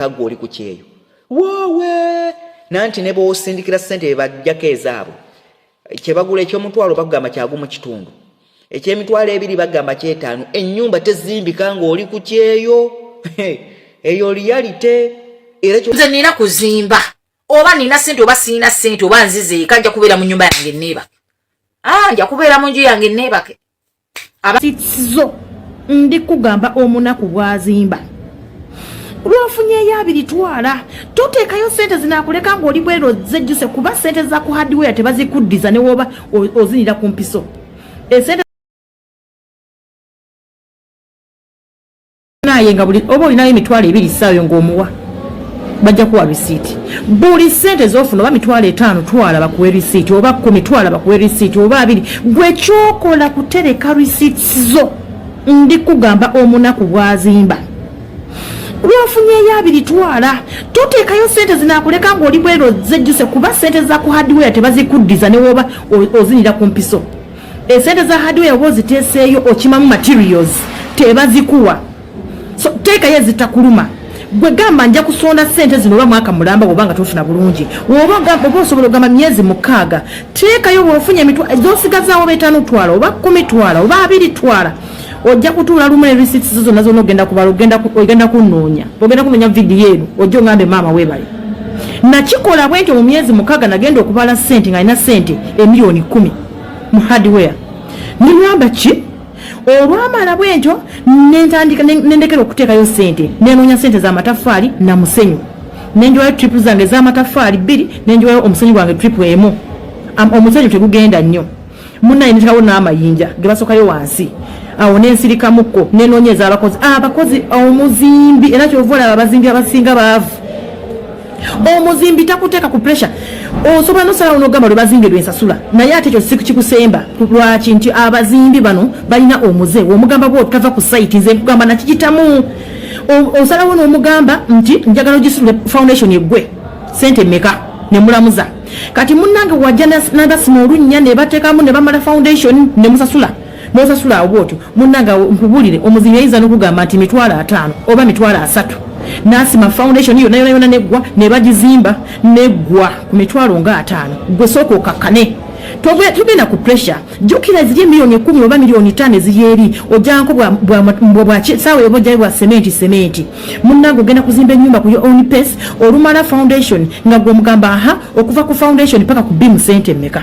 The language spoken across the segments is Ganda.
kagwo oli ku kyeyo wowe nanti ne bo sindikira sente bajjako ezaabwe kyebagula eky'omutwalo bagamba kyagu mu kitundu eky'emitwalo ebiri bagamba kyetaano ennyumba tezimbika ng'oli ku kyeyo eyo reality era nze nina kuzimba oba nina sente oba sina sente oba nzize kanja kubeera mu nyumba yange neebake nja kubeera mu nju yange neebake abasizo ndi kugamba omunaku bwazimba lwofunyeyo abiri twala toteekayo sente zinakuleka ng'oli bwero zejjuse kuba sente za ku hardware tebazikuddiza ne woba ozinira ku mpiso esente naye nga buli oba olinayo emitwalo ebiri ssaayo ng'omuwa bajja kuwa risiiti buli sente z'ofuna oba mitwalo 5 twala bakuwe risiiti oba 10 twala bakuwe risiiti oba 2 gwe kyokola kutereka risiiti zo ndi kugamba omunaku bwazimba lwofunyeyo abiri twala toteekayo sente zinakuleka ng'oli bwero zejjuse kuba sente za ku hardware tebazikuddiza ne woba ozinira ku mpiso esente za hardware oba oziteeseeyo okimamu materials tebazikuwa so teekayo ezitakuluma gwe gamba nja kusonda sente zino oba mwaka mulamba oba nga tofuna bulungi oba osobola ogamba myezi 6 teekayo bw'ofunye emitwalo z'osigazaawo oba 5 twala oba 10 twala oba 2 twala ojja kutuula lumu ne receipts zonna zonna ogenda kubala ogenda kunoonya ogenda kunoonya video eno ojja ongambe maama weebale nakikola bwentyo mu myezi 6 nagenda okubala sente nga alina sente emiliyoni 10 mu hardware ningamba ki olwamala bwentyo nentandika nendekera okuteekayo sente nenoonya sente z'amataffaali na musenyu nenjiwayo tripu zange z'amataffaali 2 nenjiwayo omusenyu gwange tripu emu omusenyu tegugenda nnyo munnaye nitekawo n'amayinja ge basookayo wansi awo nensirikamuko nenoonyeza abakozi omuzimbi era kyovola abazimbi abasinga baavu omuzimbi takuteeka ku pressure osobola nosalawo n'ogamba lwe bazimbye lwensasula naye ate ekyo sikikusemba lwaki nti abazimbi bano balina omuze omugamba bwo tava ku site nze nkugamba nakigitamu osalawo n'omugamba nti njagala ogisitule foundation eggwe sente mmeka nemulamuza kati munnange wajja nabasima olunnya ne bateekamu ne bamala foundation ne musasula n'osasula awo bwotyo munnange nkubulire omuzimbi ayinza n'okugamba nti mitwalo 5 oba mitwalo 3 nasima foundation yonna neggwa ne bagizimba neggwa ku mitwalo nga 5 gwe sooka okakkane togenda ku pressure jjukira ziri miliyoni 10 oba miliyoni 5 ziri eri ojjanko bwasaawa eba ojjayo bwa sementi munnange ogenda kuzimba ennyumba ku your own pace olumala foundation nga gwe omugamba okuva ku foundation paka ku bimu sente mmeka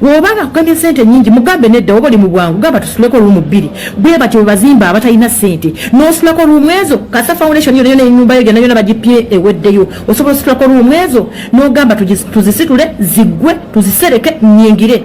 wobanga kugambye sente nyingi mugambe nedda oba oli mu bwangu gamba tusuleko lumu 2 bwe batyo bazimba abatalina sente n'osulako lumu ezo kasa foundation yona ennyumba yogenda yona bagipye eweddeyo osobola osulako lumu ezo n'ogamba tuzisitule ziggwe tuzisereke nyingire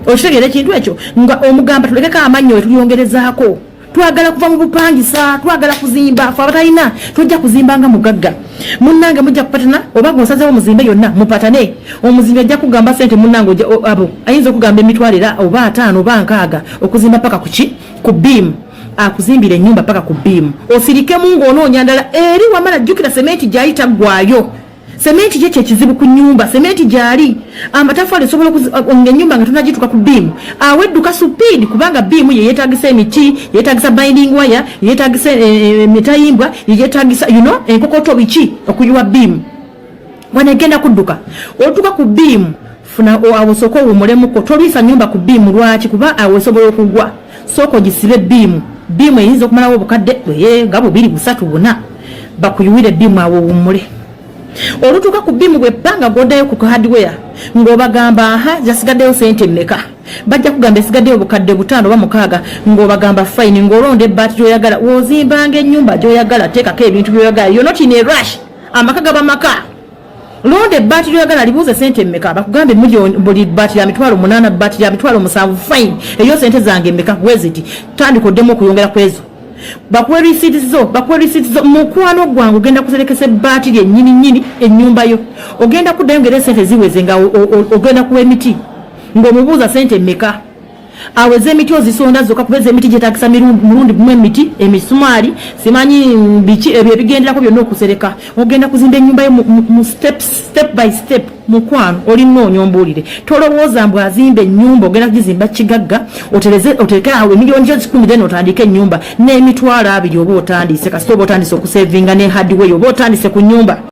okitegeera ekintu ekyo nga omugamba tulekeko amannyo wetulyongerezaako twagala kuva mu bupangisa twagala kuzimba fe abatalina tujja kuzimba nga mugagga munnange mujja kupatana oba gwosazewo omuzimbe yonna mupatane omuzimbi ajja kugamba sente munnange abo ayinza okugamba emitwalira oba 5 oba 6 okuzimba paka kuki ku biimu akuzimbira ennyumba paka ku biimu osirikemu ng'onoonya ndala eri wamala jjukira sementi gyayita ggwayo sementi kye kyekizibu ku nyumba sementi gyali amataffaali esobola ennyumba nga tonagituuka ku biimu awedduka supiidi kubanga biimu ye yeetagisa emiti yeetagisa binding wire yeetagisa emitayimbwa yeetagisa enkokoto biki okuyiwa biimu wanegenda kudduka otuuka ku biimu funa awo sooka owumulemuko toliisa nyumba ku biimu lwaki kuba awo esobola okugwa sooka ogisibe biimu eyinza okumalawo obukadde nga 2 3 4 bakuyiwire biimu awo owummule olutuuka ku biimu bwe bbanga goddayo ku hardware ng'obagamba zasigaddeyo sente mmeka bajja kugamba esigaddeyo obukadde 5 oba 6 ng'obagamba fine ng'olonda ebbaati gy'oyagala wozimbanga ennyumba gy'oyagala teekako ebintu by'oyagala you're not in a rush amaka gaba maka londa ebbaati ly'oyagala libuuze sente mmeka bakugambe buli bbaati lya mitwalo 8 bbaati lya mitwalo 7 fine eyo sente zange mmeka weziti tandika oddemu okuyongera ku ezo bakuwe risiiti zo mukwano gwange ogenda kuserekesa ebbaati lye nnyini ennyumba yo ogenda kuddayo ngera sente ziweze nga ogenda kuwa emiti ng'omubuuza sente mmeka aweze emiti ozisonda zokka kubeza emiti gyetakisa mulundi gumu emiti emisumaali simanyi biki ebyo ebigenderako byonna okusereka ogenda kuzimba ennyumba yo mu step by step mukwano olinoonya ombuulire tolowooza mbw azimba ennyumba ogenda kugizimba kigagga otereke awo emiliyoni kyo 10 then otandika ennyumba n'emitwalo 2 oba otandise kasita oba otandise okusevinga ne hardware oba otandise ku nnyumba